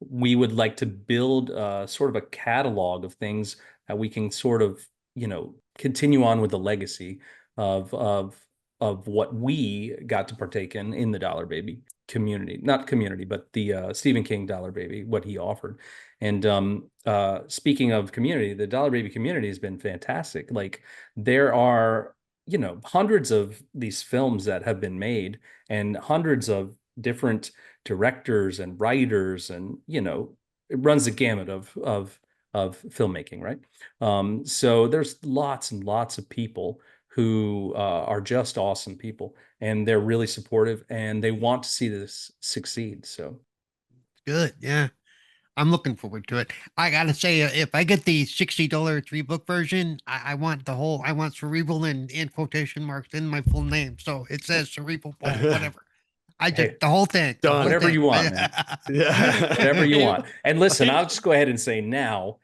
we would like to build sort of a catalog of things that we can sort of, continue on with the legacy of what we got to partake in the Dollar Baby community, not community, but the Stephen King Dollar Baby, what he offered. And speaking of community, the Dollar Baby community has been fantastic. Like there are, hundreds of these films that have been made and hundreds of different directors and writers, and it runs the gamut of filmmaking, right? So there's lots and lots of people who are just awesome people, and they're really supportive and they want to see this succeed. So good. Yeah. I'm looking forward to it. I gotta say, if I get the $60 3-book version, I want the whole, I want cerebral and in quotation marks in my full name. So it says cerebral Paul, whatever. I just, the whole thing. Done. Whatever you want, man. Yeah. Whatever you want. And listen, I'll just go ahead and say now,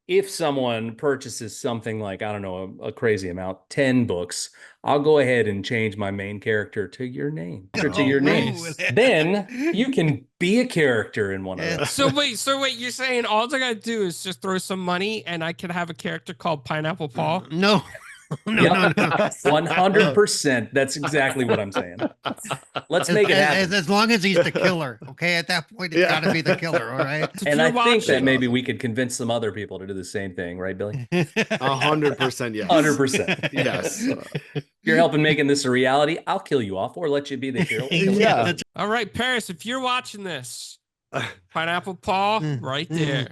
if someone purchases something like, I don't know, a crazy amount, 10 books, I'll go ahead and change my main character to your name. To your name. Then you can be a character in one of them. So wait, you're saying all I gotta do is just throw some money and I can have a character called Pineapple Paul? No. No. 100%. That's exactly what I'm saying. Let's make it happen. As long as he's the killer, okay? At that point, it's got to be the killer, all right? And I think that maybe we could convince some other people to do the same thing, right, Billy? 100%, yes. 100%. Yes. You're helping making this a reality. I'll kill you off or let you be the hero. Yeah. All right, Paris, if you're watching this, Pineapple Paw right there.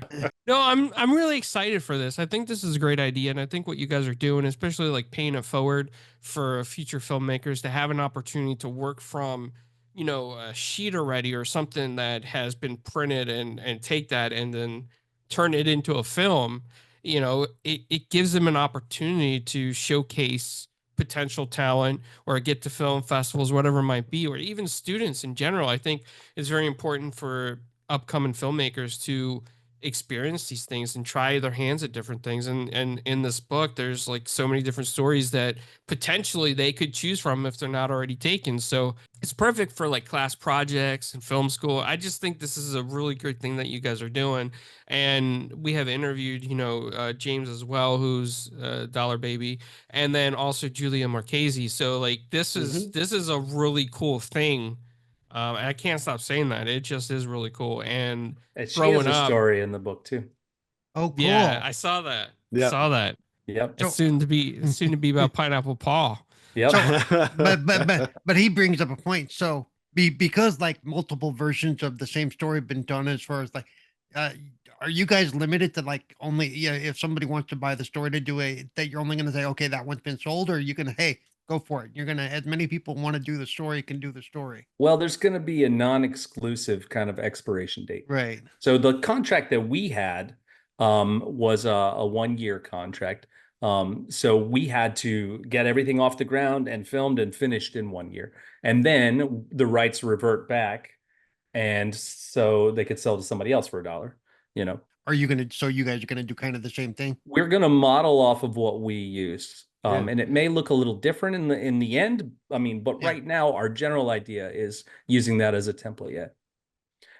No, I'm really excited for this. I think this is a great idea, and I think what you guys are doing, especially like paying it forward for future filmmakers to have an opportunity to work from, a sheet already or something that has been printed and take that and then turn it into a film. It gives them an opportunity to showcase potential talent or get to film festivals, whatever it might be, or even students in general. I think it's very important for upcoming filmmakers to experience these things and try their hands at different things. And in this book, there's like so many different stories that potentially they could choose from if they're not already taken. So it's perfect for like class projects and film school. I just think this is a really great thing that you guys are doing. And we have interviewed, James as well, who's Dollar Baby, and then also Julia Marchese. So like this is a really cool thing. And I can't stop saying that. It just is really cool. And she has growing a up, story in the book too. Oh, cool. yeah, I saw that. Yeah. Saw that. Yep. It's soon to be about Pineapple Paul. Yep. So, but he brings up a point. So because like multiple versions of the same story have been done, as far as like, are you guys limited to like only, if somebody wants to buy the story to do that you're only going to say, okay, that one's been sold, or are you going to, hey, go for it? You're going to, as many people want to do the story, can do the story. Well, there's going to be a non-exclusive kind of expiration date. Right. So the contract that we had was a 1-year contract. So we had to get everything off the ground and filmed and finished in 1 year. And then the rights revert back. And so they could sell to somebody else for $1, Are you going to, so you guys are going to do kind of the same thing? We're going to model off of what we used. And it may look a little different in the end. I mean, but right now our general idea is using that as a template. Yeah.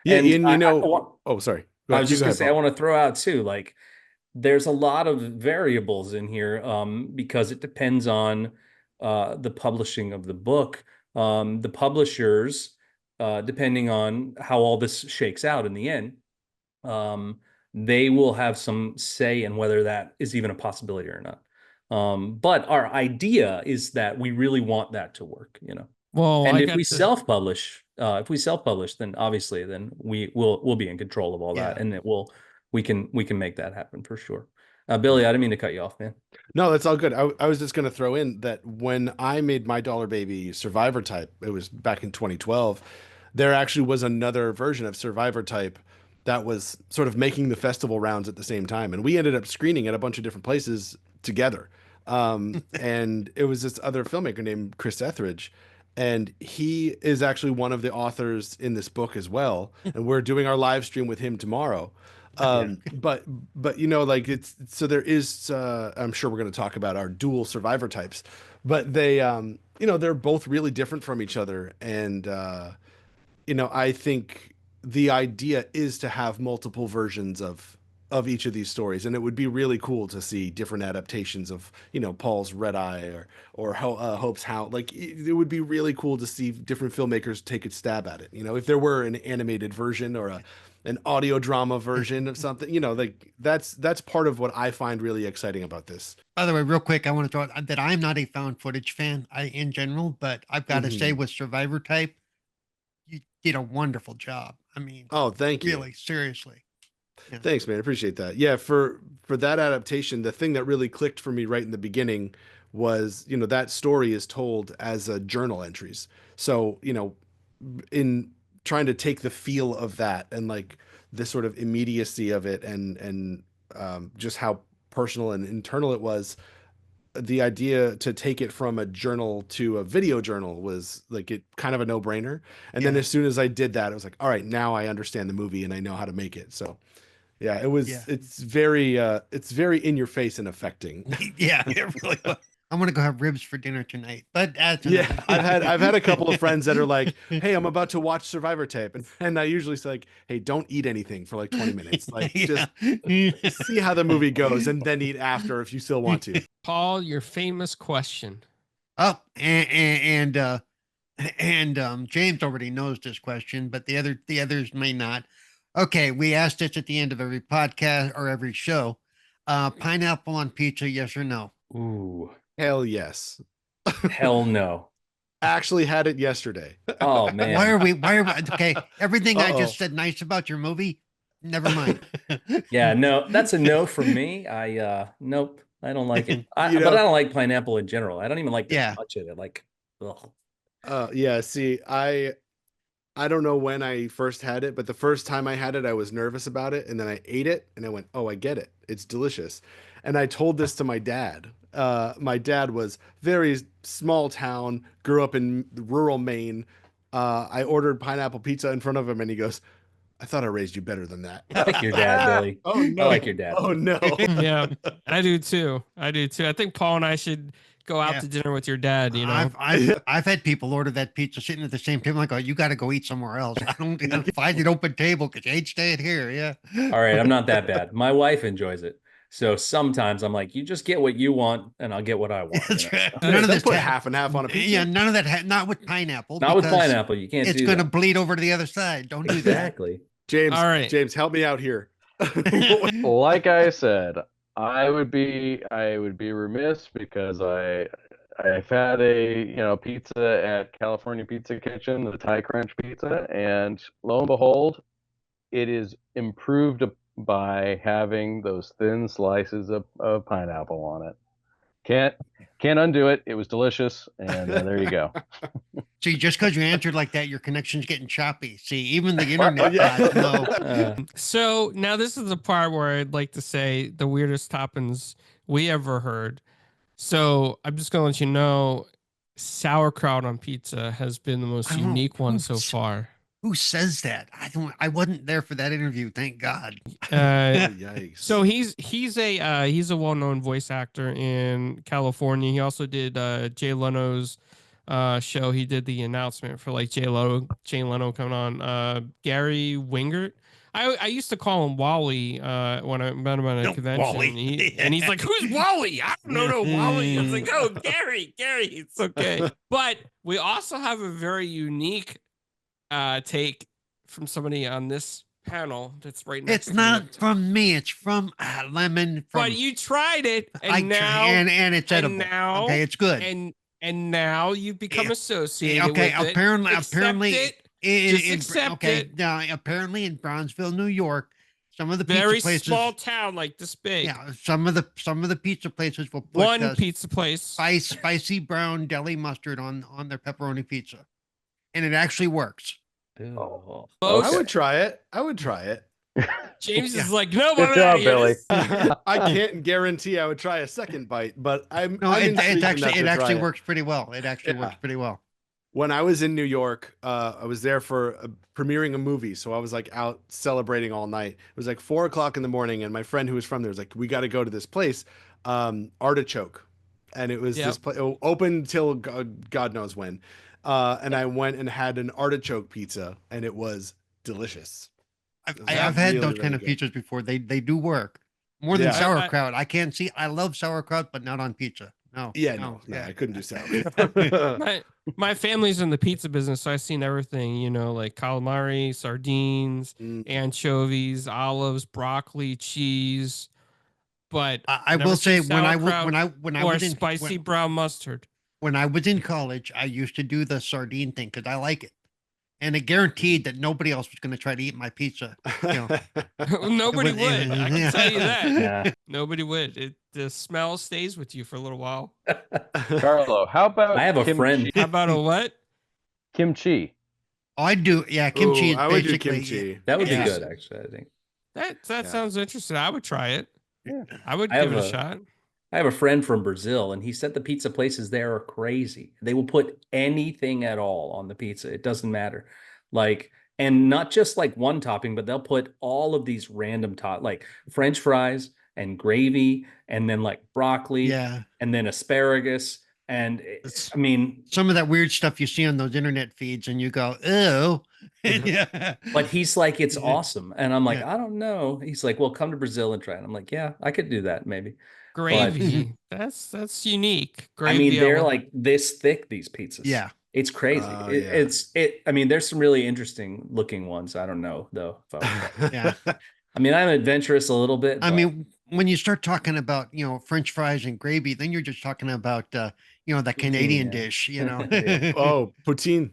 Yeah. And oh, sorry. I was just going to say, I want to throw out too, like there's a lot of variables in here because it depends on the publishing of the book. The publishers, depending on how all this shakes out in the end, they will have some say in whether that is even a possibility or not. But our idea is that we really want that to work, Well, and if we self-publish, then obviously we'll be in control of all that, and we can make that happen for sure. Billy, I didn't mean to cut you off, man. No, that's all good. I was just going to throw in that when I made my Dollar Baby Survivor Type, it was back in 2012, there actually was another version of Survivor Type that was sort of making the festival rounds at the same time. And we ended up screening at a bunch of different places together. And it was this other filmmaker named Chris Etheridge. And he is actually one of the authors in this book as well. And we're doing our live stream with him tomorrow. But like so there is, I'm sure we're going to talk about our dual Survivor types, but they, they're both really different from each other. And, I think the idea is to have multiple versions of each of these stories, and it would be really cool to see different adaptations of Paul's Red Eye or Hope's Hound. Like it would be really cool to see different filmmakers take a stab at it. If there were an animated version or an audio drama version of something, like that's part of what I find really exciting about this. By the way, real quick, I want to throw out that I'm not a found footage fan in general, but I've got to say with Survivor Type, you did a wonderful job. I mean, oh, thank you. Really, seriously. Yeah. Thanks, man. I appreciate that. Yeah, for that adaptation, the thing that really clicked for me right in the beginning was, that story is told as a journal entries. So, in trying to take the feel of that and like the sort of immediacy of it and just how personal and internal it was, the idea to take it from a journal to a video journal was like it kind of a no-brainer. And then as soon as I did that, I was like, all right, now I understand the movie and I know how to make it. So yeah, it was, it's very in your face and affecting. Yeah, it really was. I'm going to go have ribs for dinner tonight, but I've had a couple of friends that are like, hey, I'm about to watch Survivor Tape. And I usually say like, hey, don't eat anything for like 20 minutes. Like just see how the movie goes and then eat after if you still want to. Paul, your famous question. Oh, and James already knows this question, but the others may not. Okay, we asked this at the end of every podcast or every show. Pineapple on pizza, yes or no? Ooh. Hell yes. Hell no. Actually had it yesterday. Oh man. Why are we okay? Everything I just said nice about your movie. Never mind. Yeah, no, that's a no from me. Nope. I don't like it. But I don't like pineapple in general. I don't even like the touch of it. Like, ugh. Yeah. See, I don't know when I first had it, but the first time I had it, I was nervous about it, and then I ate it, and I went, "Oh, I get it. It's delicious." And I told this to my dad. My dad was very small town, grew up in rural Maine. I ordered pineapple pizza in front of him, and he goes, I thought I raised you better than that. I like your dad, Billy. Oh no! I like your dad. Oh no! Yeah, I do too. I do too. I think Paul and I should go out Yeah. to dinner with your dad. You know, I've had people order that pizza sitting at the same table. Like, oh, you got to go eat somewhere else. I don't find an open table because you ain't staying here. Yeah. All right, I'm not that bad. My wife enjoys it. So sometimes I'm like, you just get what you want and I'll get what I want. That's you know? right. So- None of Don't this put ta- half and half on a pizza. Yeah, none of that. Not with pineapple. Not with because pineapple. You can't It's do going to that. bleed over to the other side. Don't do that. Exactly. James, All right. James, help me out here. Like I said, I would be remiss because I've had a pizza at California Pizza Kitchen, the Thai Crunch pizza, and lo and behold, it is improved by having those thin slices of pineapple on it. Can't undo it. It was delicious, and there you go. See, just because you answered like that, your connection's getting choppy. See, even the internet Yeah. gods know. so now this is the part where I'd like to say the weirdest toppings we ever heard. So I'm just gonna let you know, sauerkraut on pizza has been the most I don't- unique one so oops. far. Who says that? I wasn't there for that interview. Thank God. Yikes. So he's a well-known voice actor in California. He also did Jay Leno's show. He did the announcement for like Jay Leno coming on. Gary Wingert. I used to call him Wally when I met him at a No, convention. Wally. And he's like, "Who's Wally? I don't know Wally." I was like, "Oh, Gary, it's okay." But we also have a very unique take from somebody on this panel that's right next It's to not me. from me. It's from Lemon. From, But you tried it, and I now and it's and edible. now- Okay, it's good. and now you've become Yeah. associated Okay, with it. apparently, Accept it. Just accept okay, it. now apparently in Brownsville, New York, some of the pizza Very places, small town, like this big. yeah, some of the pizza places will put One pizza place. spicy brown deli mustard on their pepperoni pizza, and it actually works. Oh, I okay. would try it. I would try it. James Yeah. is like, no, Good job, Billy. I can't guarantee I would try a second bite, but I'm No, intrigued it enough to try actually it. works pretty well. It actually Yeah. works pretty well. When I was in New York, I was there for premiering a movie, so I was like out celebrating all night. It was like 4 o'clock in the morning, and my friend who was from there was like, "We got to go to this place, Artichoke," and it was this place open till God knows when. And I went and had an artichoke pizza, and it was delicious. I've had really, those kind really of good. pizzas before. They do work more than Yeah. sauerkraut. I can't see. I love sauerkraut, but not on pizza. No. Yeah, no, yeah. I couldn't do sauerkraut. my family's in the pizza business, so I've seen everything, you know, like calamari, sardines, Mm. anchovies, olives, broccoli, cheese. But I never will say seen when I sauerkraut or was in spicy brown mustard. when I was in college, I used to do the sardine thing because I like it, and it guaranteed that nobody else was going to try to eat my pizza. You know, Nobody It was- would. I can tell you that. Yeah. Nobody would. The smell stays with you for a little while. Carlo, how about I have a kimchi? friend. How about a what? Kimchi. I do. Yeah, kimchi is Ooh, I would do basically kimchi. That would Yeah. be good, actually, I think. That Yeah. sounds interesting. I would try it. Yeah. I would I give have it a a- shot. I have a friend from Brazil, and he said the pizza places there are crazy. They will put anything at all on the pizza. It doesn't matter. Like, and not just like one topping, but they'll put all of these random like French fries and gravy, and then like broccoli, Yeah, and then asparagus. And I mean, some of that weird stuff you see on those internet feeds, and you go, "Oh, yeah." but he's like, it's Yeah. awesome. And I'm like, Yeah. I don't know. He's like, well, come to Brazil and try it. I'm like, yeah, I could do that maybe. Gravy. That's unique. I Gravy. mean, they're will- like this thick, these pizzas. Yeah. It's crazy. Oh, It- yeah. I mean, there's some really interesting looking ones. I don't know though. If I, would- Yeah. I mean, I'm adventurous a little bit. I but mean, when you start talking about, French fries and gravy, then you're just talking about, that Canadian yeah. dish, Yeah. Oh, poutine.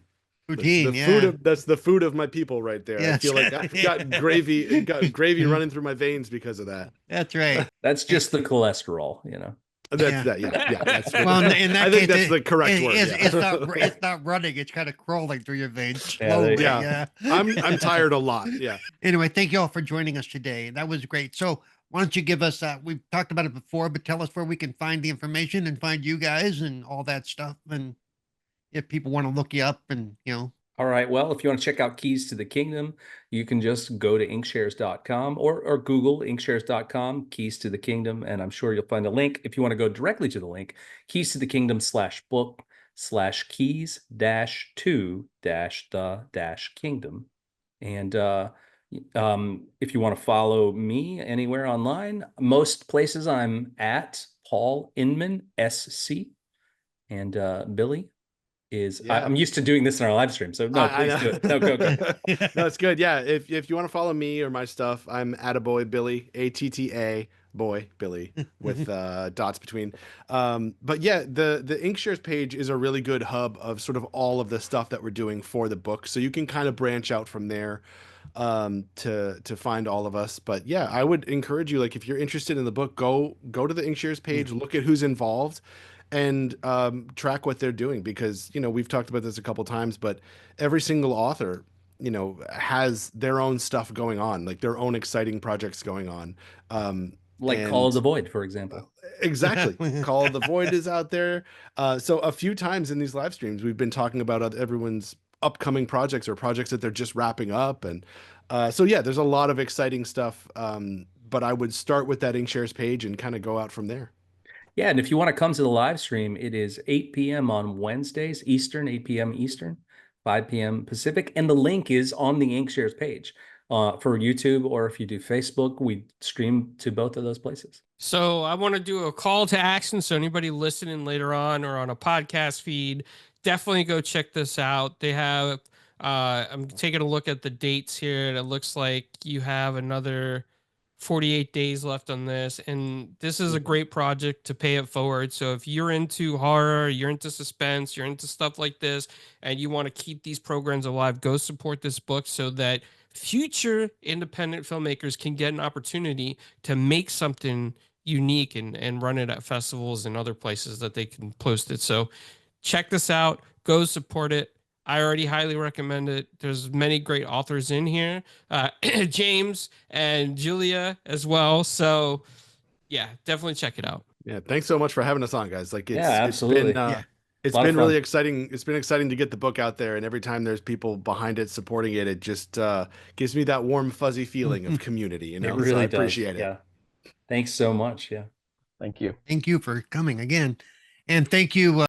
Poutine, the yeah. food of that's the food of my people right there. I Yes. feel like I've got gravy running through my veins because of that. That's right. that's just the cholesterol, you know. That's Yeah. that. Yeah. That's Well, in that I think case, that's the correct word. It's, yeah. it's not running. It's kind of crawling through your veins Yeah, slowly. there- Yeah. Yeah. I'm tired a lot. Yeah. Anyway, thank you all for joining us today. That was great. So why don't you give us, we've talked about it before, but tell us where we can find the information and find you guys and all that stuff. And if people want to look you up and, All right. Well, if you want to check out Keys to the Kingdom, you can just go to inkshares.com or Google inkshares.com, Keys to the Kingdom, and I'm sure you'll find a link. If you want to go directly to the link, keys to the kingdom /book/keys -to -the -kingdom. And if you want to follow me anywhere online, most places I'm at Paul Inman SC. And Billy is I'm used to doing this in our live stream, so no, please do it. No, go. No, it's good. Yeah, if you want to follow me or my stuff, I'm Attaboy Billy, ATTA boy Billy with dots between. But yeah, the Inkshares page is a really good hub of sort of all of the stuff that we're doing for the book, so you can kind of branch out from there to find all of us. But yeah, I would encourage you, like, if you're interested in the book, go to the Inkshares page, look at who's involved, and track what they're doing, because we've talked about this a couple times, but every single author has their own stuff going on, like their own exciting projects going on, like Call of the Void, for example. Exactly. Call of the Void is out there. So a few times in these live streams we've been talking about everyone's upcoming projects or projects that they're just wrapping up, and so yeah, there's a lot of exciting stuff, but I would start with that Inkshares page and kind of go out from there. Yeah, and if you want to come to the live stream, it is 8 p.m. on Wednesdays, Eastern, 8 p.m. Eastern, 5 p.m. Pacific, and the link is on the Inkshares page for YouTube, or if you do Facebook, we stream to both of those places. So I want to do a call to action. So anybody listening later on or on a podcast feed, definitely go check this out. They have, I'm taking a look at the dates here, and it looks like you have another 48 days left on this, and this is a great project to pay it forward. So if you're into horror, you're into suspense, you're into stuff like this, and you want to keep these programs alive, go support this book so that future independent filmmakers can get an opportunity to make something unique and run it at festivals and other places that they can post it. So check this out, go support it. I already highly recommend it. There's many great authors in here, James and Julia as well. So yeah, definitely check it out. Yeah, thanks so much for having us on, guys. Like, absolutely. It's been really exciting. It's been exciting to get the book out there, and every time there's people behind it supporting it, it just gives me that warm, fuzzy feeling of community. It really so I does. appreciate it. Yeah, thanks so much. Yeah, Thank you. Thank you for coming again, and thank you.